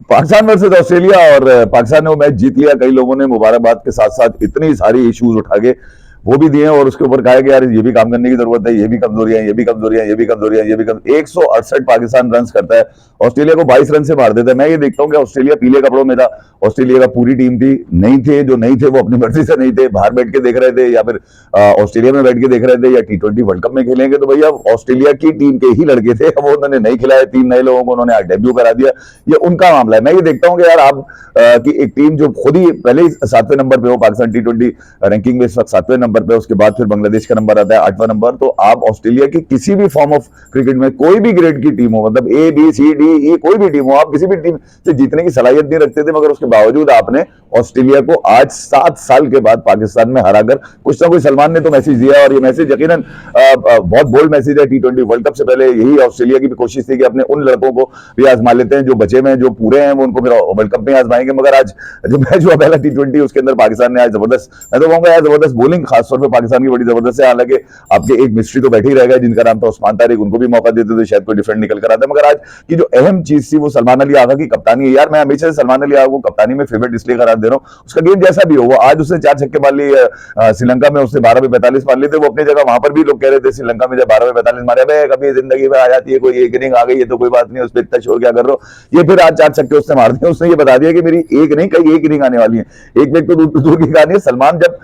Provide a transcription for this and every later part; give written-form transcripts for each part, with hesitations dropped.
Pakistan versus Australia, और पाकिस्तान ने वो मैच जीत लिया। कई लोगों ने मुबारकबाद के साथ साथ इतनी सारी इश्यूज उठा के वो भी दिए, और उसके ऊपर कहा कि यार ये भी काम करने की जरूरत है, ये भी कमजोरियां, ये भी कमजोरियां, ये भी कमजोरियां, ये भी 168 पाकिस्तान रन करता है, ऑस्ट्रेलिया को 22 रन से मार देता है। मैं ये देखता हूँ कि ऑस्ट्रेलिया पीले कपड़ों में था, ऑस्ट्रेलिया का पूरी टीम थी, नहीं थे जो नहीं थे वो अपनी मर्जी से नहीं थे, बाहर बैठ के देख रहे थे या फिर ऑस्ट्रेलिया में बैठ के देख रहे थे, या T20 वर्ल्ड कप में खेलेंगे तो भैया ऑस्ट्रेलिया की टीम के ही लड़के थे, वो उन्होंने नहीं खिलाए, 3 नए लोगों को उन्होंने आज डेब्यू करा दिया, ये उनका मामला है। मैं ये देखता हूँ कि यार आप की एक टीम जो खुद ही पहले ही 7वें नंबर पे हो, पाकिस्तान T20 रैंकिंग में इस वक्त 7वें नंबर पे, उसके बाद फिर बांग्लादेश का नंबर आता है 8वां नंबर, तो आप ऑस्ट्रेलिया की किसी भी फॉर्म ऑफ क्रिकेट में कोई भी ग्रेड की टीम हो, मतलब A B C D E कोई भी टीम हो, आप किसी भी टीम से जीतने की सलाहियत नहीं रखते थे, मगर उसके बावजूद आपने ऑस्ट्रेलिया को आज 7 साल के बाद पाकिस्तान में हराकर कुछ ना कुछ, सलमान ने तो मैसेज दिया, और ये मैसेज यकीनन बहुत बोल्ड मैसेज है। T20 वर्ल्ड कप से पहले यही ऑस्ट्रेलिया की भी कोशिश थी कि अपने उन लड़कों को भी आजमा लेते हैं जो बचे में, जो पूरे हैं वो उनको फिर वर्ल्ड कप में आजमाएंगे। मगर आज जो मैच हुआ पहला T20 उसके अंदर पाकिस्तान ने आज जबरदस्त, मैं तो कहूंगा यार जबरदस्त बॉलिंग खासतौर पर पाकिस्तान की बड़ी जबरदस्त है। हालांकि आपके एक मिस्ट्री तो बैठे ही रहेगा जिनका नाम था उस्मान तारिक, उनको भी मौका देते तो शायद कोई डिफरेंट निकल कर आता, मगर आज की जो अहम चीज थी वो सलमान अली आगा की कप्तानी है। यार मैं हमेशा से सलमान अली आगा को कप्तानी में फेवरेट इसलिए करार दे रहा हूँ, उसका गेम जैसा भी हो, वो आज उसने 4 छक्के मार लिए, श्रीलंका में उसने 12 पे 45 मार लिए थे, वो अपनी जगह वहां पर भी लोग कह रहे थे श्रीलंका में जब 12 पे 45 मारे, कभी जिंदगी में आ जाती है कोई एक इनिंग आ गई है तो कोई बात नहीं, उस पर इतना शोर क्या कर रहे हो, ये फिर आज 4 छक्के उसने मार दिए। उसने ये बता दिया कि मेरी एक नहीं कई एक इनिंग आने वाली है, एक मैच तो दूर की कहानी है। सलमान जब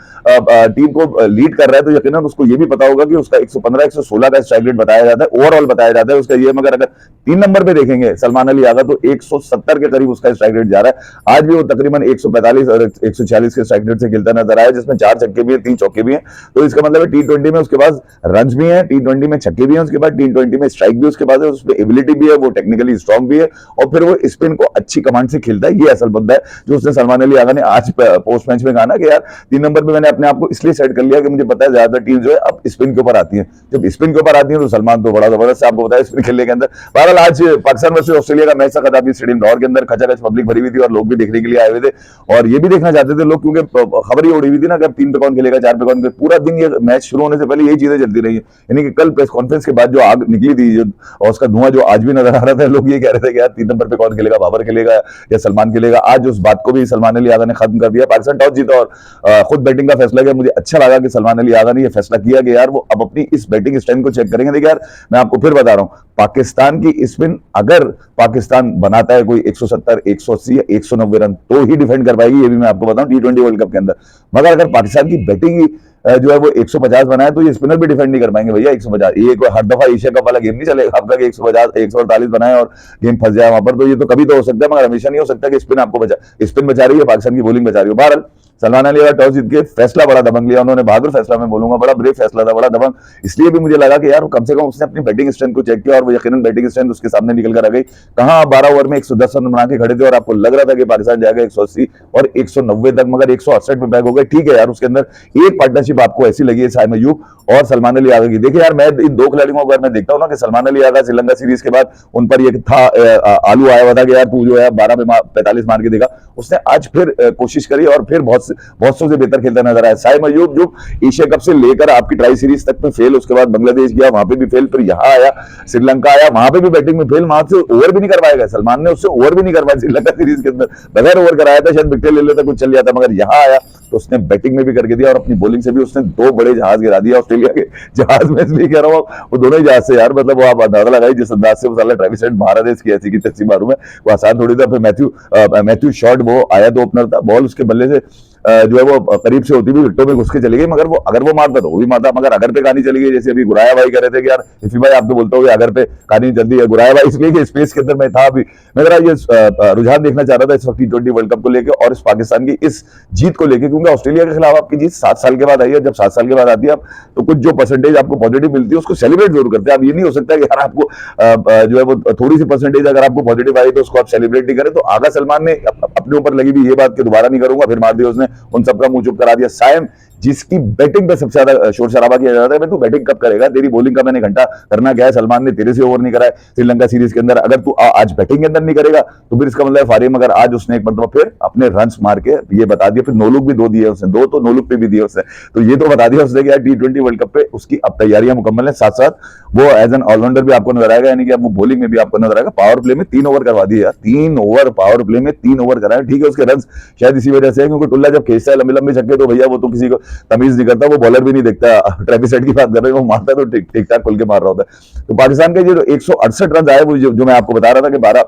टीम को लीड कर रहा है तो यकीनन उसको ये भी पता होगा कि उसका 115 116 का स्ट्राइक रेट बताया जाता है, ओवरऑल बताया जाता है उसका ये, मगर अगर 3 नंबर पे देखेंगे सलमान अली आगा तो 170 के करीब उसका स्ट्राइक रेट जा रहा है। आज भी वो तकरीबन 145 और 146 के स्ट्राइक रेट से खेलता नजर आया, जिसमें 4 छक्के भी है, 3 चौके भी हैं, तो इसका मतलब है T20 में उसके पास रन भी हैं, T20 में छक्के भी हैं, उसके बाद T20 में स्ट्राइक भी उसके पास है, उसमें एबिलिटी भी है, वो टेक्निकली स्ट्रॉन्ग भी है, और फिर वो स्पिन को अच्छी कमांड से खेलता है। ये असल मुद्दा है जो उसने सलमान अली आगा ने आज पोस्ट मैच में कहा ना कि यार 3 नंबर पे मैंने अपने आप को इसलिए सेट कर लिया कि मुझे पता है ज्यादातर टीम जो है अब स्पिन के ऊपर आती है, जब स्पिन के ऊपर आती है तो सलमान तो बड़ा जबरदस्त है, आपको बताया स्पिन खेलने के अंदर। बहरहाल आज पाकिस्तान वर्सेस ऑस्ट्रेलिया का मैच था खताबी स्टेडियम लाहौर के अंदर, खचाखच पब्लिक भरी हुई थी और लोग भी देखने के लिए आए हुए थे, और ये भी देखना चाहते थे लोग, क्योंकि खबर ये उड़ी हुई थी ना कि अब 3 पे कौन खेलेगा, 4 पे कौन, पूरा दिन ये मैच शुरू होने से पहले यही चीजें चलती रही, यानी कि कल प्रेस कॉन्फ्रेंस के बाद जो आग निकली थी जो, और उसका धुआं जो आज भी नजर आ रहा था, लोग ये कह रहे थे कि यार 3 नंबर पे कौन खेलेगा, बाबर खेलेगा या सलमान खेलेगा। आज उस बात को भी सलमान अली आगा ने खत्म कर दिया, पाकिस्तान टॉस जीता और खुद बैटिंग का फैसला किया। मुझे अच्छा लगा कि सलमान अली आगा ने यह फैसला किया कि यार वो अब अपनी इस बैटिंग स्ट्रेंथ को चेक करेंगे। देखिए यार मैं आपको फिर बता रहा हूं, पाकिस्तान की स्पिन अगर पाकिस्तान बनाता है कोई 170 180 या 190 रन तो ही डिफेंड कर पाएगी, ये भी मैं आपको बताऊं T20 वर्ल्ड कप के अंदर, मगर अगर पाकिस्तान की बैटिंग ही जो है वो 150 बनाए तो ये स्पिनर भी डिफेंड नहीं कर पाएंगे भैया 150। ये कोई हर दफा एशिया कप वाला गेम नहीं चलेगा आपका कि 150 148 बनाए और गेम फंस जाए वहां पर, तो ये तो कभी तो हो सकता है मगर हमेशा नहीं हो सकता कि स्पिन आपको स्पिन बचा रही है, पाकिस्तान की बॉलिंग बचा रही है। बहरहाल सलमान अली टॉस जीत के फैसला बड़ा दबंग लिया उन्होंने, बहादुर फैसला मैं बोलूंगा, बड़ा ब्रेव फैसला था, बड़ा दबंग, इसलिए भी मुझे लगा कि यार कम से कम उसने अपनी बैटिंग स्ट्रेंथ को चेक किया और वो यकीनन बैटिंग स्ट्रेंथ उसके सामने निकल कर आ गई। कहां 12 ओवर में 110 रन बना के खड़े थे और आपको लग रहा था कि पाकिस्तान जाएगा 180 और 190 तक, मगर 168 पे बैक हो गए। ठीक है यार, उसके अंदर एक पार्टनरशिप आपको ऐसी लगी है साइम अयूब और सलमान अली आगा की। देखिए यार मैं इन दो खिलाड़ियों को अगर मैं देखता हूं ना कि सलमान अली आगा श्रीलंका सीरीज के बाद उन पर ये था आलू आया हुआ था कि यार तू जो है 12 पे 45 मार के देगा, उसने आज फिर कोशिश करी और फिर बहुत से बेहतर खेलता नजर आया। साइम अयूब जो एशिया कप से लेकर आपकी ट्राई सीरीज तक में फेल, उसके बाद बांग्लादेश गया वहां पे भी फेल, फिर यहाँ आया श्रीलंका आया वहां पे भी बैटिंग में फेल, वहां से ओवर भी नहीं करवाएगा सलमान ने, उससे ओवर भी नहीं करवाया श्रीलंका सीरीज के अंदर, बगैर ओवर कराया था शायद विकेट ले लेता कुछ चल जाता, मगर यहाँ आया तो उसने बैटिंग में भी करके दिया और अपनी बॉलिंग से भी उसने 2 बड़े जहाज गिरा दिया ऑस्ट्रेलिया के। जहाज में इसलिए कह रहा हूँ वो दोनों ही जहाज से यार, मतलब वो आप अंदाजा लगाई जिस अंदाज से वो साला ट्रेविस हेड महाराज की ऐसी की तैसी मारूं मैं, वो आसान थोड़ी था। फिर मैथ्यू शॉट वो आया तो ओपनर था, बॉल उसके बल्ले से जो है वो करीब से होती भी विकेटों में घुस के चली गई, मगर वो अगर वो मारता तो वो भी मारता, मगर अगर पे कहानी चली गई। जैसे अभी गुराया भाई कह रहे थे कि यार इफी भाई आप तो बोलते हो अगर पे कहानी चलती है, गुराया भाई इसलिए कि स्पेस के अंदर मैं था अभी, मैं जरा ये रुझान देखना चाह रहा था इस वक्त T20 वर्ल्ड कप को लेकर और इस पाकिस्तान की इस जीत को लेकर, क्योंकि ऑस्ट्रेलिया के खिलाफ आपकी जीत 7 साल के बाद आई है। जब 7 साल के बाद आती है तो कुछ जो परसेंटेज आपको पॉजिटिव मिलती है उसको सेलिब्रेट जरूर करते हैं। अब ये नहीं हो सकता कि यार आपको जो है वो थोड़ी सी परसेंटेज अगर आपको पॉजिटिव आई तो उसको आप सेलिब्रेट नहीं करें। तो आगा सलमान ने अपने ऊपर लगी भी ये बात कि दोबारा नहीं करूंगा, फिर मार दिया उसने उन सबका मुंह चुप करा दिया। साइम जिसकी बैटिंग पे सबसे ज्यादा शोर शराबा किया जाता है, तू बैटिंग कब करेगा, तेरी बॉलिंग का मैंने घंटा करना क्या है, सलमान ने तेरे से ओवर नहीं कराए श्रीलंका सीरीज के अंदर, अगर तू आज बैटिंग के अंदर नहीं करेगा तो फिर इसका मतलब फारिम अगर आज उसने एक मतलब फिर अपने रन मार के ये बता दिया, फिर नो लुक भी 2 दिए उसने, 2 तो नो लुक पे भी दिए उसने, तो ये तो बता दिया उसने कि यार T20 वर्ल्ड कप पे उसकी अब तैयारियां मुकम्मल है, साथ साथ वो एज एन ऑलराउंडर भी आपको नजर आएगा, यानी कि अब वो बॉलिंग में भी आपको नजर आएगा। पावर प्ले में 3 ओवर करवा दिए यार, 3 ओवर पावर प्ले में 3 ओवर कराए, ठीक है उसके रन शायद इसी वजह से है क्योंकि टुल्ला जब खींचता है लंबे लंबे छक्के तो भैया वो तो किसी को तमीज नहीं करता, वो बॉलर भी नहीं देखता, ट्रेविस हेड की बात कर रहे हैं, वो मारता है तो ठीक ठाक खुल के मार रहा होता है। तो पाकिस्तान के जो 168 रन आए वो जो मैं आपको बता रहा था कि 12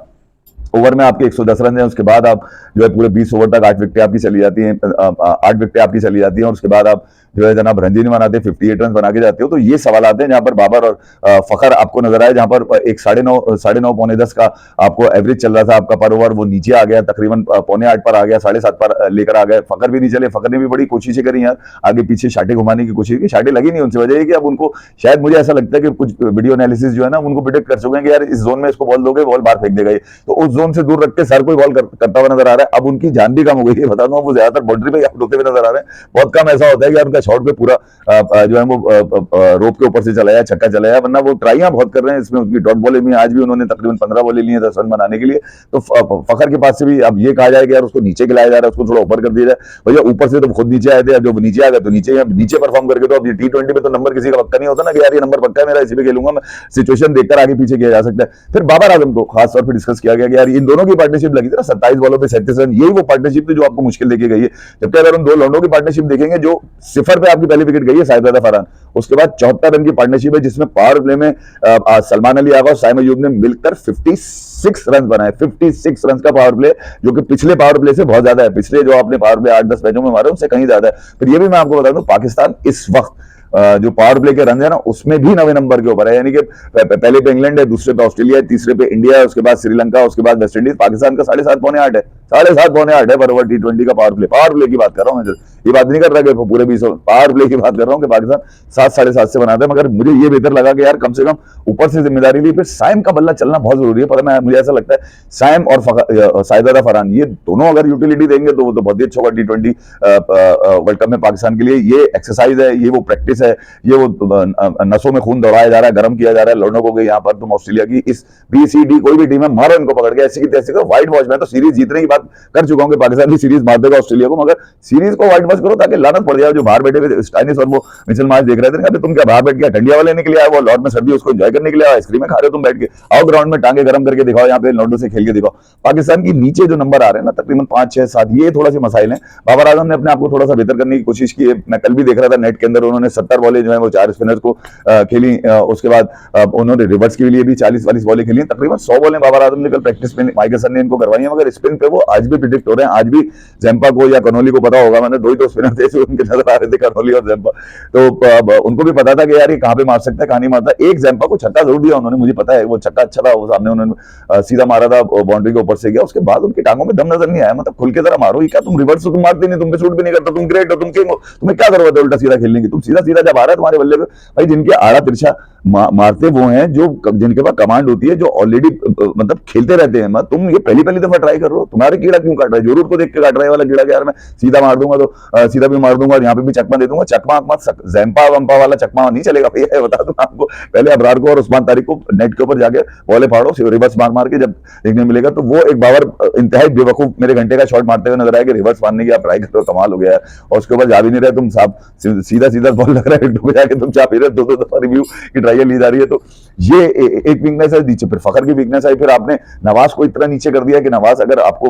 ओवर में आपके 110 रन है, उसके बाद आप जो है पूरे 20 ओवर तक 8 विकेटें आपकी चली जाती हैं, 8 विकेटें आपकी चली जाती हैं और उसके बाद आप जो है जनाब रणजी नहीं बनाते, 58 रन बना के जाते हो। तो ये सवाल आते हैं जहां पर बाबर और फखर आपको नजर आए, जहां पर एक 9:30 पौने 10 का आपको एवरेज चल रहा था आपका पर ओवर, वो नीचे आ गया, तकरीबन पौने 8 पर आ गया, 7:30 पर लेकर आ गए। फखर भी नहीं चले, फखर ने भी बड़ी कोशिशें करी यार, आगे पीछे शाटे घुमाने की कोशिश की, शाटे लगी नहीं, उनसे वजह है कि अब उनको शायद मुझे ऐसा लगता है कि कुछ वीडियो एनालिसिस जो है ना उनको प्रिडिक्ट कर चुके हैं कि यार इस जोन में इसको बॉल दोगे बॉल बाहर फेंक देगा ये, तो उस जोन से दूर रख के सर कोई बॉल करता हुआ नजर आ रहा है। अब उनकी जान भी कम हो गई है, बता दूं वो ज्यादातर बाउंड्री पे आउट होते हुए नजर आ रहे हैं, बहुत कम ऐसा होता है कि यार उनका शॉट पे पूरा जो है वो रोप के ऊपर से चलाया, छक्का चलाया, वरना वो ट्राइयां बहुत कर रहे हैं इसमें। उनकी डॉट बॉलें भी आज भी उन्होंने तकरीबन 15 बॉलें ली हैं 10 रन बनाने के लिए। तो फखर के पास से भी अब ये कहा जाए कि यार उसको नीचे खिलाया जा रहा है, उसको थोड़ा ऊपर कर दिया जाए, भैया ऊपर से तो खुद नीचे आए थे, अब जो नीचे आ गए तो नीचे परफॉर्म करके, तो अब ये T20 में तो नंबर किसी का पक्का नहीं होता ना कि यार ये नंबर पक्का है मेरा, इसी पे खेलूंगा मैं, सिचुएशन देखकर आगे पीछे किया जा सकता है। फिर बाबर आजम को खास तौर पर डिस्कस किया गया कि यार इन दोनों की पार्टनरशिप लगी थी ना 27 बॉलों पे 37 रन, यही वो पार्टनरशिप थी जो आपको मुश्किल देके गई है। जबकि अगर हम 2 लौंडों की पार्टनरशिप देखेंगे, जो 0 पे आपकी पहली विकेट गई है साहिबजादा फरहान, उसके बाद 74 रन की पार्टनरशिप है जिसमें पावर प्ले में सलमान अली आगा और साइम अयूब ने मिलकर 56 रन बनाए, 56 रन का पावर प्ले, जो कि पिछले पावर प्ले से बहुत ज्यादा है, पिछले जो आपने पावर प्ले 8-10 मैचों में मारे उससे कहीं ज्यादा है। फिर ये भी मैं आपको बता दूं पाकिस्तान इस वक्त जो पावर प्ले के रन है ना उसमें भी 9वें नंबर के ऊपर है, यानी कि पहले पे इंग्लैंड है, दूसरे पे ऑस्ट्रेलिया है, तीसरे पे इंडिया है, उसके बाद श्रीलंका, उसके बाद वेस्ट इंडीज। पाकिस्तान का 7.5 पौने 8 है, 7.5 पौने 8 है पर ओवर T20 का पावर प्ले की बात कर रहा हूँ मैं, ये बात नहीं कर रहा कि पूरे 20 पावर प्ले की बात कर रहा हूँ कि पाकिस्तान 7-7.5 से बनाता है। मगर मुझे ये बेहतर लगा कि यार कम से कम ऊपर से जिम्मेदारी ली, फिर साइम का बल्ला चलना बहुत जरूरी है, पर मुझे ऐसा लगता है साइम और साहिबजादा फरहान ये दोनों अगर यूटिलिटी देंगे तो वो तो बहुत ही अच्छा होगा T20 वर्ल्ड कप में पाकिस्तान के लिए। ये एक्सरसाइज है, ये वो प्रैक्टिस है, ये वो नसों में खून दौड़ाया जा रहा है, गर्म किया जा रहा है लड़नों को, यहाँ पर तुम ऑस्ट्रेलिया की इस BCD कोई भी टीम है मारो इनको पकड़ के, ऐसी की तैसी करो, व्हाइट वॉश। मैं तो सीरीज जीतने की बात कर चुका हूँ कि पाकिस्तान की सीरीज मार देगा ऑस्ट्रेलिया को, मगर सीरीज को व्हाइट वॉश करो ताकि लानत पड़ जाए। जो बाहर बैठे हुए स्टाइनिस और वो मिचेल मार्श देख रहे थे, अभी तुम क्या बाहर बैठ के ठंडिया वाले निकले आए, वो लॉर्ड में सर्दी उसको एंजॉय करने के लिए आइसक्रीमें खा रहे हो तुम बैठ के, आओ ग्राउंड में टांगे गर्म करके दिखाओ, यहाँ पे लॉर्डो से खेल के दिखाओ। पाकिस्तान की नीचे जो नंबर आ रहे हैं ना तकरीबन 5, 6, 7, ये थोड़ा सी मसाइल है। बाबर आजम ने अपने आप को थोड़ा सा बेहतर करने की कोशिश की है, मैं कल भी देख रहा था नेट के अंदर, उन्होंने 70 बॉलें जो है वो 4 स्पिनर्स को खेली, उसके बाद उन्होंने रिवर्स के लिए भी 40-40 बॉलें खेली, तकरीबन 100 बॉलें बाबर आजम ने कल प्रैक्टिस में माइकल सर ने इनको करवाई है। मगर स्पिन पे वो आज भी प्रिडिक्ट हो रहे हैं, आज भी जैम्पा को या कनोली को पता होगा, मैंने 2 ही तो स्पिनर थे उनके नजर आ रहे थे, कनोली और जैम्पा, तो उनको भी पता था कि यार ये कहां पे मार सकता है कहां नहीं मारता। एक जैम्पा को छक्का जरूर दिया उन्होंने, मुझे पता है वो छक्का अच्छा था, वो सामने उन्होंने सीधा मारा था, बाउंड्री के ऊपर से गया, उसके बाद उनकी टांगों में दम नजर नहीं आया, मतलब खुल के तरह मारो, ये क्या तुम रिवर्स तुम मारते नहीं, तुम पे शूट भी नहीं करता, तुम ग्रेट हो, तुम किंग हो, तुम्हें क्या जरूरत है उल्टा सीधा खेलने की, तुम सीधा सीधा जब आ रहा है तुम्हारे बल्ले पे, भाई जिनके आड़ा तिरछा मारते वो हैं जो जिनके पास कमांड होती है, जो ऑलरेडी मतलब खेलते रहते हैं, तुम ये पहली दफा ट्राई कर रहे हो, तुम्हारे कीड़ा क्यों काट रहा है, जरूर को देख के काट रहा है वाला कीड़ा, यार मैं सीधा मार दूंगा तो सीधा भी मार दूंगा और यहाँ पे भी चकमा दे दूंगा, चकमा जैम्पा वंपा वाला चकमा नहीं चलेगा भैया, बता दूं आपको। पहले अबरार को और उस्मान तारिक को नेट के ऊपर जाके बॉले फाड़ो, रिवर्स मार के जब देखने मिलेगा, तो वो एक बाबर इंतहाई बेवकूफ मेरे घंटे का शॉट मारते हुए नजर आया कि रिवर्स मारने की आप ट्राई करो, कमाल हो गया है, और उसके ऊपर जा भी नहीं रहे तुम साहब, सीधा सीधा बॉल लग रहा है हेड पे जाके, तुम चाह भी रहे 2-2 दफा रिव्यू की ट्रायल ली जा रही है। तो ये एक वीकनेस है नीचे, फिर फखर की वीकनेस आई, फिर आपने नवाज को इतना नीचे कर दिया कि नवाज अगर आपको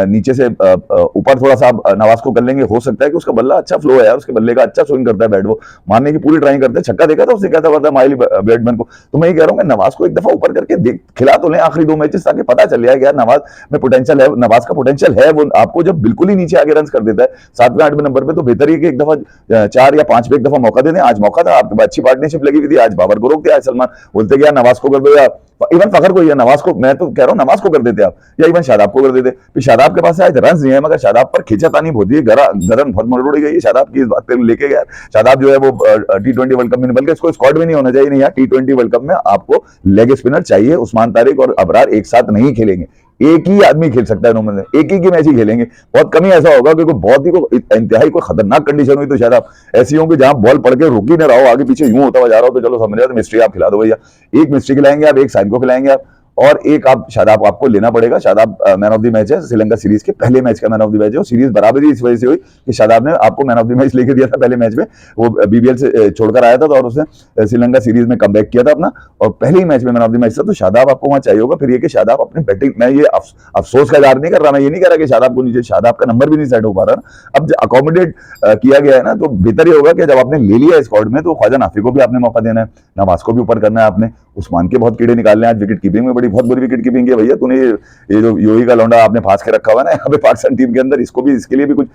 नीचे से ऊपर थोड़ा सा नवाज को कर लेंगे, हो सकता है कि उसका बल्ला अच्छा फ्लो है यार, उसके बल्ले का अच्छा स्विंग करता है बैट, वो मारने की पूरी ट्राई करते हैं, छक्का देखा था उसने क्या था माइल बैट्समैन को। तो मैं ये कह रहा हूँ कि नवाज को एक दफा ऊपर करके खिला तो लें आखिरी 2 मैचेस, ताकि पता चल जाए कि यार नवाज में पोटेंशियल है, नवाज का पोटेंशियल है, वो आपको जब बिल्कुल ही नीचे आगे रन कर देता है 7वें 8वें नंबर पे, तो बेहतर है कि एक दफा 4 या 5 पे एक दफा मौका दे दें। आज मौका था, आपके अच्छी पार्टनरशिप लगी हुई थी, आज बाबर को रोक दिया, आज सलमान बोलते कि यार नवाज को कर दो, या इवन फखर को, या नवाज को, मैं तो कह रहा हूं नवाज को कर देते आप, या इवन शादाब को कर देते। फिर शादाब के पास आज रन नहीं है, मगर शादाब पर खींचातानी बहुत ही गरम बहुत मरोड़ी गई है शादाब की, इस बात पे लेके गया शादाब जो है वो T20 वर्ल्ड कप में, बल्कि इसको स्क्वाड में नहीं होना चाहिए, नहीं यार T20 वर्ल्ड कप में आपको लेग स्पिनर चाहिए, उस्मान तारिक और अबरार एक साथ नहीं खेलेंगे, एक ही आदमी खेल सकता है नॉर्मल में, एक ही की मैच ही खेलेंगे। बहुत कम ही ऐसा होगा कि कोई बहुत ही इंतहाई कोई खतरनाक कंडीशन हुई तो शायद आप ऐसी होंगे जहां बॉल पड़ के रुक ही ना रहा हो, आगे पीछे यूं होता हुआ जा रहा हो, तो चलो समझ रहे हो, तो मिस्ट्री आप खिला दो भैया। एक मिस्ट्री खिलाएंगे आप, एक साइन को खिलाएंगे आप, और एक आप शादाब आपको लेना पड़ेगा। Shadab man of the match है, श्रीलंका सीरीज के पहले मैच का मैन ऑफ द मैच है। और सीरीज बराबरी इस वजह से हुई कि शादाब ने आपको मैन ऑफ द मैच लेके दिया था पहले मैच में, वो बीबीएल से छोड़कर आया था, तो और उसने श्रीलंका सीरीज में कमबैक किया था अपना, और पहले ही मैच में मैन ऑफ द मैच था। तो शादाब आपको वहां चाहिए होगा। फिर ये कि शादाब अपनी बैटिंग, मैं ये अफसोस का इजहार नहीं कर रहा, मैं ये नहीं कह रहा कि शादाब को नीचे, शादाब का नंबर भी नहीं सेट हो पा रहा ना। अब अकोमोडेट किया गया है ना, तो बेहतर ये होगा कि जब आपने ले लिया स्क्वाड में, तो ख्वाजा नाफी को भी आपने मौका देना है, नवाज को भी ऊपर करना है आपने, उस्मान के बहुत कीड़े निकालने हैं। आज विकेट कीपिंग में बड़ी बहुत बुरी विकेट कीपिंग है भैया, तूने ये जो योही का लौंडा आपने फांस के रखा हुआ है ना यहाँ पे पाकिस्तान टीम के अंदर, इसको भी, इसके लिए भी कुछ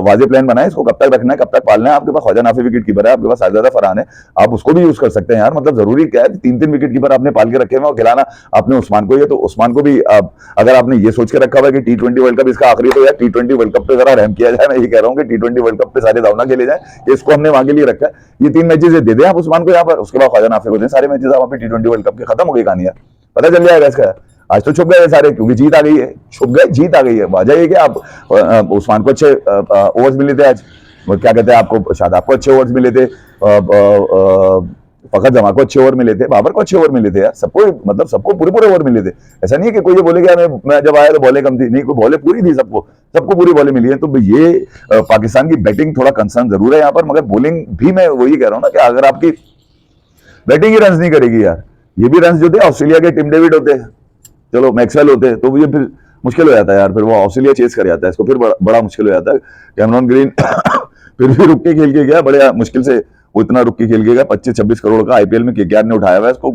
वाजे प्लान बनाए, इसको कब तक रखना है, कब तक पालना है। आपके पास ख्वाजा नाफी विकेट कीपर है, आपके पास साजिदा फरहान है, आप उसको भी यूज कर सकते हैं यार। मतलब जरूरी क्या है, 3-3 विकेट कीपर आपने पाल के रखे हुए और खिलाना आपने उस्मान को, ये तो उस्मान को भी अगर आपने ये सोच के रखा हुआ है कि T20 वर्ल्ड कप इसका आखिरी, तो यार T20 वर्ल्ड कप पे जरा रहम किया जाए। मैं ये कह रहा हूँ कि T20 वर्ल्ड कप पे सारे दाव ना खेले जाए, इसको हमने वहां के लिए रखा है। ये 3 मैचेस दे दें आप उस्मान को यहाँ पर, उसके बाद ख्वाजा नाफी को दें सारे मैचेस, आप T20 वर्ल्ड कप के, खत्म हो गई कहानी यार, पता चल जाएगा इसका। आज तो छुप गए सारे, क्योंकि जीत आ गई है, छुप गए, जीत आ गई है। वजह ये कि आप उस्मान को अच्छे ओवर्स मिले थे आज, क्या कहते हैं, आपको शादाब को अच्छे ओवर्स मिले थे, फखर जमा को अच्छे ओवर मिले थे, बाबर को अच्छे ओवर मिले थे यार, सबको, मतलब सबको पूरे पूरे ओवर मिले थे। ऐसा नहीं है कि कोई ये बोले कि मैं जब आया तो बॉलें कम थी, नहीं, कोई बॉलें पूरी थी, सबको सबको पूरी बॉलें मिली है। तो ये पाकिस्तान की बैटिंग थोड़ा कंसर्न जरूर है यहाँ पर, मगर बॉलिंग भी मैं वही कह रहा हूँ ना कि अगर आपकी बैटिंग ही रन नहीं करेगी यार, ये भी रन जो थे ऑस्ट्रेलिया के टिम डेविड होते, चलो मैक्सवेल होते, तो ये फिर मुश्किल हो जाता है यार, फिर वो ऑस्ट्रेलिया चेस कर जाता है इसको, फिर बड़ा मुश्किल हो जाता है। कैमरॉन ग्रीन फिर भी रुक के खेल के गया, बड़े मुश्किल से वो इतना रुक के खेल के गया। 25-26 करोड़ का आईपीएल में केकेआर ने उठाया हुआ है इसको,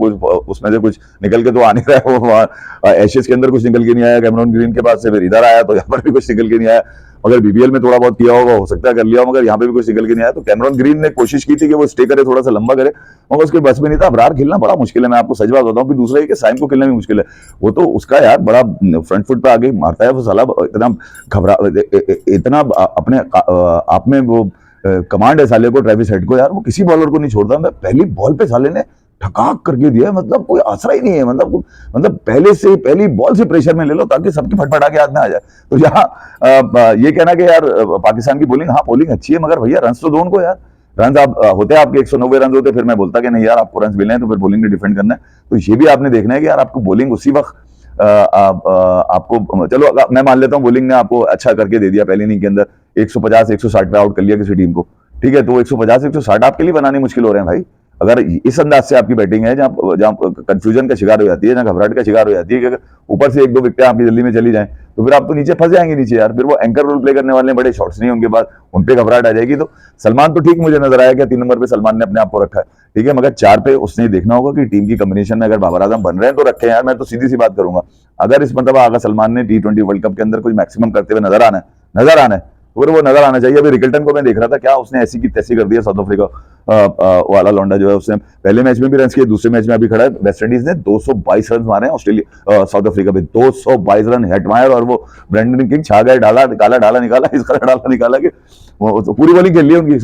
उसमें से कुछ निकल के तो आ नहीं रहा है। वो वहाँ एशेज के अंदर कुछ निकल के नहीं आया कैमरॉन ग्रीन के पास से, फिर इधर आया तो यहाँ पर भी कुछ निकल के नहीं आया। अगर बीबीएल में थोड़ा बहुत किया होगा, हो सकता है कर लिया हो, मगर यहाँ पे भी कुछ निकल के नहीं आया। तो कैमरॉन ग्रीन ने कोशिश की थी कि वो स्टे करे, थोड़ा सा लंबा करे, मगर उसके बस में नहीं था। अबरार खेलना बड़ा मुश्किल है, मैं आपको सच बात बताऊं। फिर दूसरा है कि साइम को खेलना भी मुश्किल है, वो तो उसका यार बड़ा फ्रंट फुट पे आगे मारता है वो साला, इतना घबरा, इतना अपने आप में वो कमांड है साले को, ट्रेविस हेड को यार, वो किसी बॉलर को नहीं छोड़ता। मैं पहली बॉल पे साले ने ठकाक करके दिया, मतलब कोई आसरा ही नहीं है, मतलब पहले से, पहली बॉल से प्रेशर में ले लो ताकि सबकी फटफटा के हाथ में आ जाए। तो यहाँ ये कहना कि यार पाकिस्तान की बॉलिंग, हाँ बॉलिंग अच्छी है, मगर भैया रन तो दो उनको यार। रन आप होते आपके 190 रन होते, फिर मैं बोलता कि नहीं यार आपको रन मिलने हैं तो फिर बॉलिंग ने डिफेंड करना है। तो ये भी आपने देखना है कि यार आपको बॉलिंग उसी वक्त आपको, चलो मैं मान लेता हूँ बॉलिंग ने आपको अच्छा करके दे दिया पहली इनिंग के अंदर, 150-160 पे आउट कर लिया किसी टीम को, ठीक है, तो 150-160 आपके लिए बनाने मुश्किल हो रहे हैं भाई। अगर इस अंदाज से आपकी बैटिंग है, जहाँ कंफ्यूजन का शिकार हो जाती है, जहाँ घबराहट का शिकार हो जाती है कि अगर ऊपर से 1-2 विकेटें आपकी जल्दी में चली जाएं, तो फिर आप तो नीचे फंस जाएंगे नीचे यार। फिर वो एंकर रोल प्ले करने वाले बड़े शॉट्स नहीं होंगे, बाद उन पे घबराहट आ जाएगी। तो सलमान तो ठीक मुझे नजर आया कि 3 नंबर पे सलमान ने अपने आप को रखा है, ठीक है, मगर 4 पे उसने देखना होगा कि टीम की कॉम्बिनेशन में अगर बाबर आजम बन रहे हैं तो रखे यार। मैं तो सीधी सी बात करूंगा, अगर इस मतलब अगर सलमान ने T20 वर्ल्ड कप के अंदर कुछ मैक्सिमम करते हुए नजर आना है, फिर वो नजर आना चाहिए। अभी रिकल्टन को मैं देख रहा था, क्या उसने ऐसी की तैसी कर दिया, साउथ अफ्रीका वाला लौंडा जो है, उसने पहले मैच में भी रन किए, दूसरे मैच में अभी खड़ा है। वेस्ट इंडीज ने 222 रन मारे हैं ऑस्ट्रेलिया साउथ अफ्रीका पे, 222 रन हेट मारे, और वो ब्रेंडन किंग छा गए, डाला निकाला इसका डाला निकाला कि वो तो पूरी बॉलिंग खेल ली उनकी,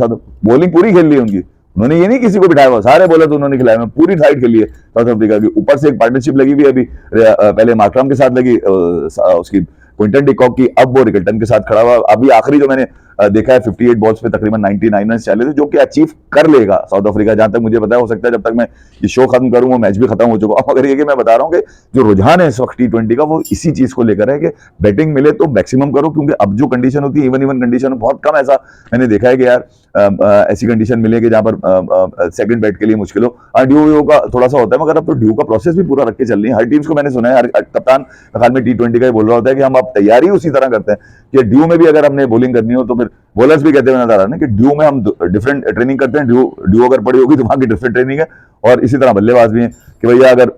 बॉलिंग पूरी खेल ली उनकी। उन्होंने ये नहीं किसी को बिठाया हुआ, सारे बॉलर तो उन्होंने खिलाए, में पूरी साइड खेली है साउथ अफ्रीका की। ऊपर से एक पार्टनरशिप लगी हुई अभी, पहले मार्करम के साथ लगी उसकी क्विंटन डिकॉक की, अब वो रिकल्टन के साथ खड़ा हुआ। अभी आखिरी जो मैंने देखा है 58 बॉल्स पे तकरीबन 99 रन चाले थे, जो कि अचीव कर लेगा साउथ अफ्रीका, जहां तक मुझे पता है। हो सकता है जब तक मैं ये शो खत्म करूं वो मैच भी खत्म हो चुका है। मगर ये कि मैं बता रहा हूं कि जो रुझान है इस वक्त T20 का, वो इसी चीज को लेकर है कि बैटिंग मिले तो मैक्सिमम करो, क्योंकि अब जो कंडीशन होती है इवन कंडीशन, बहुत कम ऐसा मैंने देखा है कि यार ऐसी कंडीशन मिले कि जहां पर सेकंड बैट के लिए मुश्किल हो। ड्यू का थोड़ा सा होता है, मगर अब तो ड्यू का प्रोसेस भी पूरा रख के चल रही है हर टीम्स को। मैंने सुना है हर कप्तान खाल में T20 का ही बोल रहा होता है कि हम अब तैयारी उसी तरह करते हैं कि ड्यू में भी अगर हमने बॉलिंग करनी हो, तो फिर बॉलर्स भी कहते हुए नजर आ रहा है कि ड्यू में हम डिफरेंट ट्रेनिंग करते हैं, ड्यू अगर पड़ी होगी तो वहां की डिफरेंट ट्रेनिंग है। और इसी तरह बल्लेबाज भी है कि भैया अगर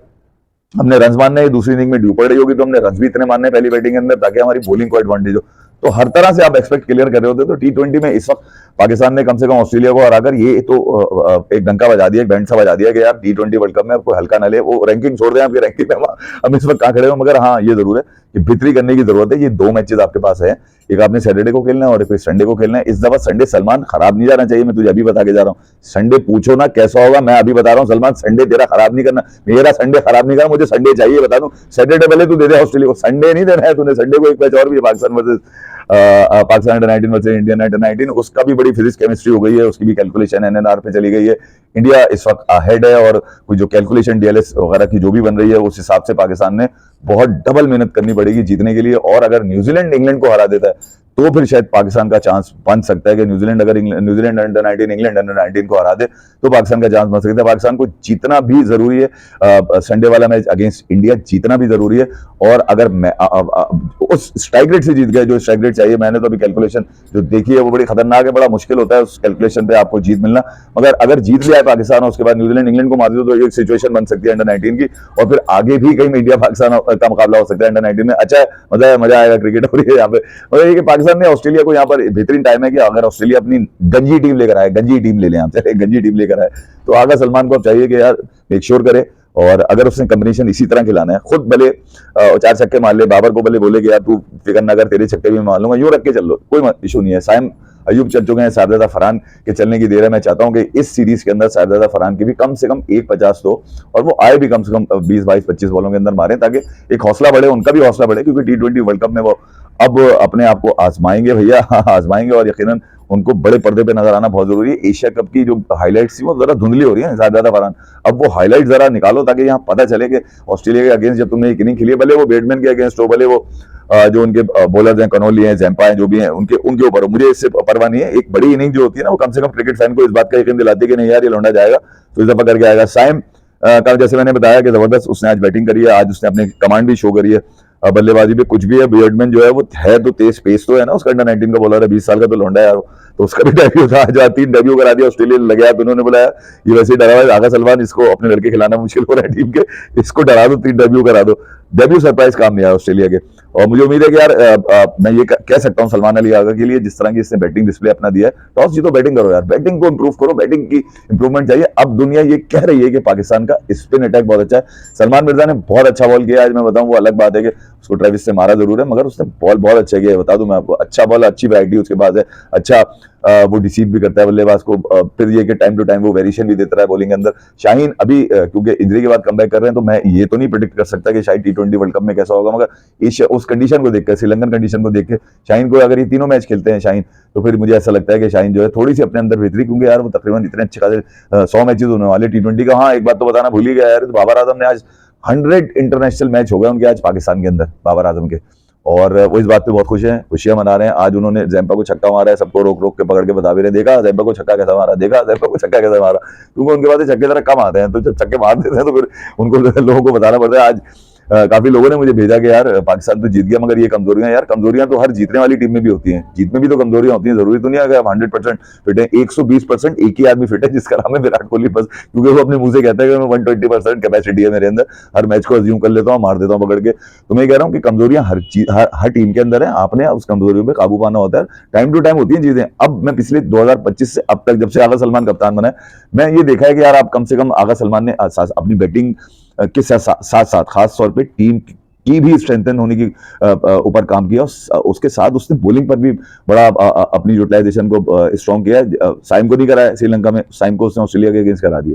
हमने रन मारने हैं, दूसरी इनिंग में ड्यू पड़ रही होगी तो हमने रन भी इतने मारने हैं पहली बैटिंग के अंदर, ताकि हमारी बॉलिंग को एडवांटेज हो। तो हर तरह से आप एक्सपेक्ट क्लियर कर रहे होते। तो T20 में इस वक्त पाकिस्तान ने कम से कम ऑस्ट्रेलिया को हराकर ये तो एक डंका बजा दिया, एक बैंड सा बजा दिया कि यार T20 वर्ल्ड कप में आपको हल्का न ले। वो रैंकिंग छोड़ दें, आपकी रैंकिंग में हम इस वक्त कहाँ खड़े हो, मगर हाँ ये जरूर है कि बेहतरी करने की जरूरत है। ये 2 मैचेस आपके पास है, एक आपने सैटरडे को खेलना है और एक संडे को खेलना है। इस दफा संडे सलमान खराब नहीं जाना चाहिए, मैं तुझे अभी बता के जा रहा हूँ। संडे पूछो ना कैसा होगा, मैं अभी बता रहा हूँ सलमान, संडे तेरा खराब नहीं करना, मेरा संडे खराब नहीं करना, मुझे संडे चाहिए, बता दूं। सैटरडे पहले तू दे दे ऑस्ट्रेलिया को, संडे नहीं देना है तूने। संडे को एक मैच और भी है, Pakistan versus Pakistan under 19 versus India under 19, उसका भी बड़ी फिजिक्स केमिस्ट्री हो गई है, उसकी भी कैलकुलेशन NNR पे चली गई है। इंडिया इस वक्त अहेड है और कोई जो कैलकुलेशन DLS वगैरह की जो भी बन रही है, उस हिसाब से पाकिस्तान ने बहुत डबल मेहनत करनी पड़ेगी जीतने के लिए। और अगर न्यूजीलैंड इंग्लैंड को हरा देता है तो फिर शायद पाकिस्तान का चांस बन सकता है कि न्यूजीलैंड अगर न्यूजीलैंड अंडर 19 इंग्लैंड अंडर 19 को हरा दे तो पाकिस्तान का चांस बन सकता है। पाकिस्तान को जीतना भी जरूरी है, संडे वाला मैच अगेंस्ट इंडिया जीतना भी जरूरी है। और अगर उस स्ट्राइक रेट से जीत गए जो स्ट्राइक रेट चाहिए, मैंने तो अभी कैलकुलेशन जो देखी है वो बड़ी खतरनाक है, बड़ा मुश्किल होता है उस कैलकुलेशन पे आपको जीत मिलना। मगर अगर जीत लिया है पाकिस्तान और उसके बाद न्यूजीलैंड इंग्लैंड को मार दे तो एक सिचुएशन बन सकती है अंडर 19 की, और फिर आगे भी कहीं इंडिया पाकिस्तान का मुकाबला हो सकता है अंडर 19 में। अच्छा है, मजा आएगा क्रिकेट हो रही है यहाँ पे। मतलब ये कि पाकिस्तान ने ऑस्ट्रेलिया को यहाँ पर बेहतरीन टाइम है कि अगर ऑस्ट्रेलिया अपनी गंजी टीम लेकर आए, गंजी टीम ले लें आप, चले गंजी टीम लेकर आए, तो आगा सलमान को अब चाहिए कि यार मेक श्योर करे। और अगर उसने कॉम्बिनेशन इसी तरह खिलाना है, खुद भले 4 छक्के मार ले, बाबर को भले बोले कि यार तू फिक्र ना कर, तेरे छक्के भी मार लूंगा, यूं रख के चल लो, कोई इशू नहीं है। साइम अयूब चल चुके हैं, शाहजादा फरहान के चलने की देर है। मैं चाहता हूं कि इस सीरीज के अंदर शाहजादा फरहान की भी कम से कम 150 तो, और वो आए भी कम से कम 20, 22, 25 बॉलों के अंदर मारे, ताकि एक हौसला बढ़े, उनका भी हौसला बढ़े, क्योंकि T20 वर्ल्ड कप में वो अब अपने आप को आजमाएंगे भैया, आजमाएंगे। और यकीनन उनको बड़े पर्दे पे नजर आना बहुत जरूरी है। एशिया कप की जो हाईलाइट्स थी वो जरा धुंधली हो रही है, शाहजादा फरहान, अब वो हाईलाइट जरा निकालो ताकि यहाँ पता चले कि ऑस्ट्रेलिया के अगेंस्ट जब तुमने एक इनिंग खेली है, भले वो बैट्समैन के अगेंस्ट हो, भले वो जो उनके बॉलर्स हैं, कनोली हैं, जैम्पा हैं, जो भी हैं, उनके ऊपर मुझे इससे परवाह नहीं है। एक बड़ी इनिंग जो होती है ना, वो कम से कम क्रिकेट फैन को इस बात का यकीन दिलाती है कि नहीं यार ये लौंडा जाएगा, तो इस दफा करके आएगा। साइम का जैसे मैंने बताया कि जबरदस्त उसने आज बैटिंग करी है, आज उसने अपनी कमांड भी शो करी है, बल्लेबाजी पे कुछ भी है। बियर्डमैन जो है वो है तो तेज, पेस तो है ना, उसका अंडर 19 का बॉलर है, 20 साल का तो लौंडा है यार, तो उसका भी डेब्यू था आज, 3 डेब्यू करा दिया, ऑस्ट्रेलिया लग गया, उन्होंने बुलाया, ये वैसे ही डरा हुआ है आगा सलमान, इसको अपने लड़के खिलाना मुश्किल हो रहा है टीम के, इसको डरा दो, 3 डेब्यू करा दो। डेब्यू सरप्राइज काम नहीं आया ऑस्ट्रेलिया के। और मुझे उम्मीद है कि यार मैं ये कह सकता हूँ सलमान अली आगा के लिए, जिस तरह की इसने बैटिंग डिस्प्ले अपना दिया है, टॉस जीतो बैटिंग करो यार, बैटिंग को इंप्रूव करो, बैटिंग की इंप्रूवमेंट चाहिए। अब दुनिया ये कह रही है कि पाकिस्तान का स्पिन अटैक बहुत अच्छा है। सलमान मिर्जा ने बहुत अच्छा बॉल किया आज, मैं बताऊं, वो अलग बात है कि उसको ट्रेविस से मारा जरूर है, मगर उसने बॉल बहुत अच्छा किया है, बता दूं मैं आपको, अच्छा बॉल, अच्छी वैरायटी उसके पास है, अच्छा वो डिसीव भी करता है बल्लेबाज को, फिर ये कि टाइम टू टाइम वो वेरिएशन भी देता है बॉलिंग के अंदर। शाहीन अभी क्योंकि इंजरी के बाद कमबैक कर रहे हैं, तो मैं ये तो नहीं प्रेडिक्ट कर सकता कि शायद T20 वर्ल्ड कप में कैसा होगा, मगर उस कंडीशन को देखकर, श्रीलंकन कंडीशन को देख के शाहीन को, अगर ये तीनों मैच खेलते हैं शाहीन, तो फिर मुझे ऐसा लगता है कि शाहीन जो है थोड़ी सी अपने अंदर बेहतरी, क्योंकि यार वो तकरीबन इतने अच्छे खासे 100 मैचेस होने वाले T20 का। हाँ एक बात तो बताना भूल ही गया यार, तो बाबर आजम ने आज 100 इंटरनेशनल मैच हो गए उनके आज पाकिस्तान के अंदर, बाबर आजम के, और वो इस बात पे बहुत खुश हैं, खुशियां मना रहे हैं। आज उन्होंने जैम्पा को छक्का मारा है, सबको रोक रोक के पकड़ के बता भी रहे, देखा जैम्पा को छक्का कैसा मारा, देखा जैम्पा को छक्का कैसा मारा, क्योंकि उनके पास छक्के जरा कम आते हैं, तो जब छक्के मार देते हैं तो फिर उनको लोगों को बताना पड़ता है। आज काफी लोगों ने मुझे भेजा कि यार पाकिस्तान तो जीत गया, मगर ये कमजोरियां, यार कमजोरियां तो हर जीतने वाली टीम में भी होती हैं, जीत में भी तो कमजोरियां होती हैं, जरूरी तो नहीं है कि आप 100% फिट है, 120% एक ही आदमी फिट है जिसका नाम है विराट कोहली, बस, क्योंकि वो अपने मुंह से कहता है कि मैं 120% कैपेसिटी है मेरे अंदर, हर मैच को अज्यूम कर लेता हूँ, मार देता हूँ पकड़ के। तो मैं कह रहा हूँ कि कमजोरियां हर टीम के अंदर है, आपने उस कमजोरियों पे काबू पाना होता है, टाइम टू टाइम होती है चीजें। अब मैं पिछले 2025 से अब तक, जब से आगा सलमान कप्तान बना है, मैं ये देखा है कि यार आप कम से कम आगा सलमान ने अपनी बैटिंग के साथ साथ खास तौर पर टीम की भी स्ट्रेंथन होने की ऊपर काम किया, उसके साथ उसने बॉलिंग पर भी बड़ा अपनी यूटिलाइजेशन को स्ट्रॉन्ग किया। साइम को नहीं कराया श्रीलंका में, साइम को उसने ऑस्ट्रेलिया के अगेंस्ट करा दिए,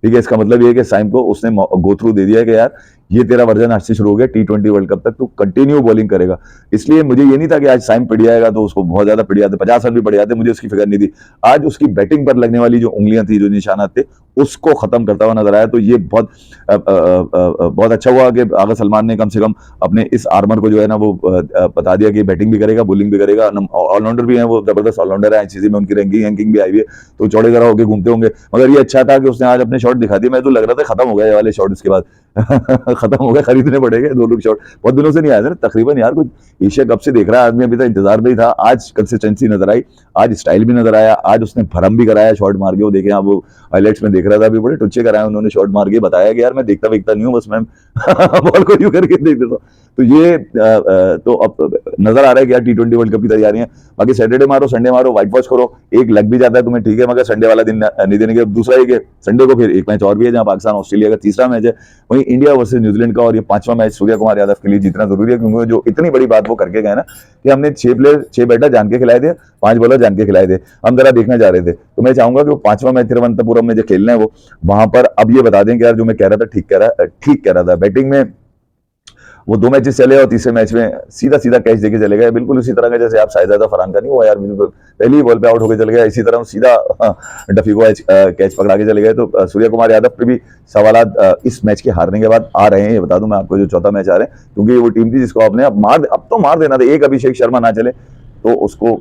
ठीक है। इसका मतलब ये है कि साइम को उसने गो थ्रू दे दिया कि यार ये तेरा वर्जन आज से शुरू हो गया, T20 वर्ल्ड कप तक तू कंटिन्यू बॉलिंग करेगा। इसलिए मुझे ये नहीं था कि आज साइम पड़ जाएगा तो उसको बहुत ज्यादा पड़ जाते, 50 रन भी पड़ जाते, मुझे उसकी फिक्र नहीं थी। आज उसकी बैटिंग पर लगने वाली जो उंगलियां थी, जो निशानात थे, उसको खत्म करता हुआ नजर आया। तो ये बहुत अच्छा हुआ कि आगा सलमान ने कम से कम अपने इस आर्मर को जो है ना वो बता दिया कि बैटिंग भी करेगा, बॉलिंग भी करेगा, ऑलराउंडर भी है, वो जबरदस्त ऑलराउंडर है, ICC में उनकी रैंकिंग भी आई हुई है, तो चौड़े जरा होकर घूमते होंगे। मगर ये अच्छा था कि उसने आज अपने शॉट दिखा दिए, मैं तो लग रहा था खत्म हो गया ये वाले शॉट, इसके बाद खत्म हो गया, खरीदने पड़ेंगे 2 लोग शॉट, बहुत दिनों से नहीं आया था तकरीबन यार, कुछ एशिया कप से देख रहा है आदमी, अभी तक इंतजार में ही था। आज कंसिस्टेंसी नजर आई, आज स्टाइल भी नजर आया, आज उसने भरम भी कराया शॉट मार के, वो देखे आप, वो हाईलाइट्स में देख रहा था, अभी बड़े टुच्चे कराए उन्होंने शॉट मार के, बताया कि यार मैं देखता नहीं हूँ, बस मैं बॉल को यूं करके देख देता हूँ। तो ये तो अब नजर आ रहा है कि यार T20 वर्ल्ड कप की तैयारी है। बाकी सैटरडे मारो, संडे मारो, व्हाइट वॉश करो, एक लग भी जाता है तुम्हें ठीक है, मगर संडे वाला दिन नहीं देने के। दूसरा है कि संडे को फिर एक मैच और भी है जहां पाकिस्तान ऑस्ट्रेलिया का तीसरा मैच है, वहीं इंडिया वर्सेस न्यूजीलैंड का, और ये 5वां मैच सूर्य कुमार यादव के लिए जीतना जरूरी है, क्योंकि जो इतनी बड़ी बात वो करके गए ना कि हमने 6 बैटर जान के खिलाए थे, 5 बॉलर जान के खिलाए थे, हम जरा देखने जा रहे थे। तो मैं चाहूंगा कि वो 5वां मैच तिरुवनंतपुरम में जो खेलना है वो वहां पर अब ये बता दें कि यार जो मैं कह रहा था ठीक कह रहा था। बैटिंग में वो 2 मैचेस चले और तीसरे मैच में सीधा सीधा कैच देके चले गए, बिल्कुल उसी तरह का जैसे आप शाहजादा फरहान का नहीं हुआ यार, पहली ही बॉल पे आउट होकर चले गए, इसी तरह सीधा डफी को कैच पकड़ा के चले गए। तो सूर्य कुमार यादव पे भी सवाल इस मैच के हारने के बाद आ रहे हैं, ये बता दूं मैं आपको, जो चौथा मैच आ रहे हैं, क्योंकि वो टीम थी जिसको आपने अब तो मार देना था। एक अभिषेक शर्मा ना चले तो उसको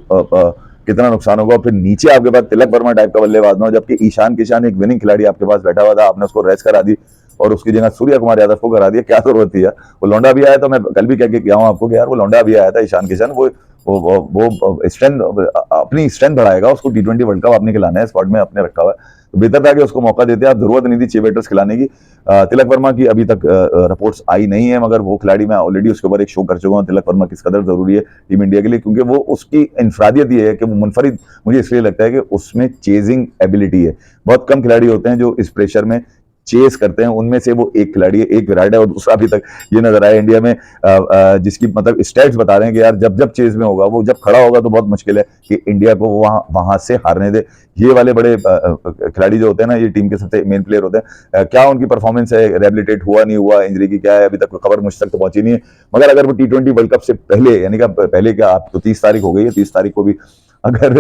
कितना नुकसान होगा, फिर नीचे आपके पास तिलक वर्मा टाइप का बल्लेबाज ना हो, जबकि ईशान किशान एक विनिंग खिलाड़ी आपके पास बैठा हुआ था, आपने उसको रेस्ट करा दी और उसकी जगह सूर्य कुमार यादव को करा दिया। क्या जरूरत थी यार, वो लौंडा भी आया था, मैं कल भी कह के गया हूं आपको कि यार वो लौंडा भी आया था ईशान किशन, वो स्ट्रेंथ, अपनी स्ट्रेंथ बढ़ाएगा, उसको T20 वर्ल्ड कप आपने खिलाना है, स्क्वाड में अपने रखा हुआ है, तो बेहतर था कि उसको मौका देते। आप जरूरत नहीं थी 6 बैटर्स खिलाने की। तिलक वर्मा की अभी तक रिपोर्ट्स आई नहीं है, मगर वो खिलाड़ी मैं ऑलरेडी उसके ऊपर एक शो कर चुका हूँ, तिलक वर्मा किस कदर जरूरी है टीम इंडिया के लिए, क्योंकि वो उसकी इंफरादियत ये है कि वो मुनफरिद, मुझे इसलिए लगता है कि उसमें चेजिंग एबिलिटी है। बहुत कम खिलाड़ी होते हैं जो इस प्रेशर में चेस करते हैं, उनमें से वो एक खिलाड़ी है, एक विराट है, और दूसरा अभी तक ये नजर आया इंडिया में जिसकी मतलब स्टैट्स बता रहे हैं कि यार जब जब चेस में होगा, वो जब खड़ा होगा तो बहुत मुश्किल है कि इंडिया को वहां से हारने दे। ये वाले बड़े खिलाड़ी जो होते हैं ना, ये टीम के सबसे मेन प्लेयर होते हैं। क्या उनकी परफॉर्मेंस है, रेबिलिटेट हुआ नहीं हुआ, इंजरी की क्या है, अभी तक खबर मुझ तक तो पहुंची नहीं है, मगर अगर वो T20 वर्ल्ड कप से पहले, यानी कि पहले क्या, आप तो 30 तारीख हो गई है, 30 तारीख को भी अगर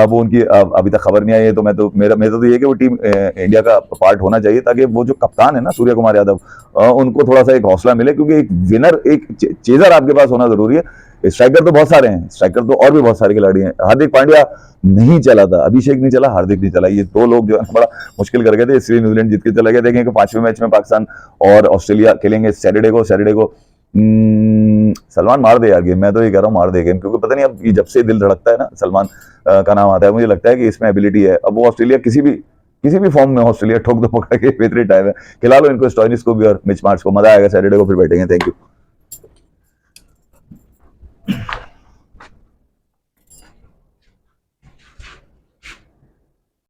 वो उनकी अभी तक खबर नहीं आई है, तो मेरा तो ये है कि वो टीम इंडिया का पार्ट होना चाहिए, ताकि वो जो कप्तान है ना सूर्य कुमार यादव, उनको थोड़ा सा एक हौसला मिले, क्योंकि एक विनर, एक चेजर आपके पास होना जरूरी है। स्ट्राइकर तो बहुत सारे हैं, स्ट्राइकर तो और भी बहुत सारे खिलाड़ी हैं। हार्दिक पांड्या नहीं चला था, अभिषेक नहीं चला, हार्दिक नहीं चला, ये 2 लोग जो है बड़ा मुश्किल कर गए थे, इसलिए न्यूजीलैंड जीत के चला गया। देखें कि 5वें मैच में पाकिस्तान और ऑस्ट्रेलिया खेलेंगे सैटरडे को। सलमान मार दे यार गेम, मैं तो ये कह रहा हूँ मार दे गेम, क्योंकि पता नहीं अब जब से दिल धड़कता है ना, सलमान का नाम आता है, मुझे लगता है कि इसमें एबिलिटी है। अब वो ऑस्ट्रेलिया किसी भी फॉर्म में ऑस्ट्रेलिया ठोक दो पकड़ के, बेहतरीन टाइम है, खिला लो इनको, स्टोइनिस को भी और मिच मार्श को। मजा आएगा, सैटरडे को फिर बैठेंगे। Thank you.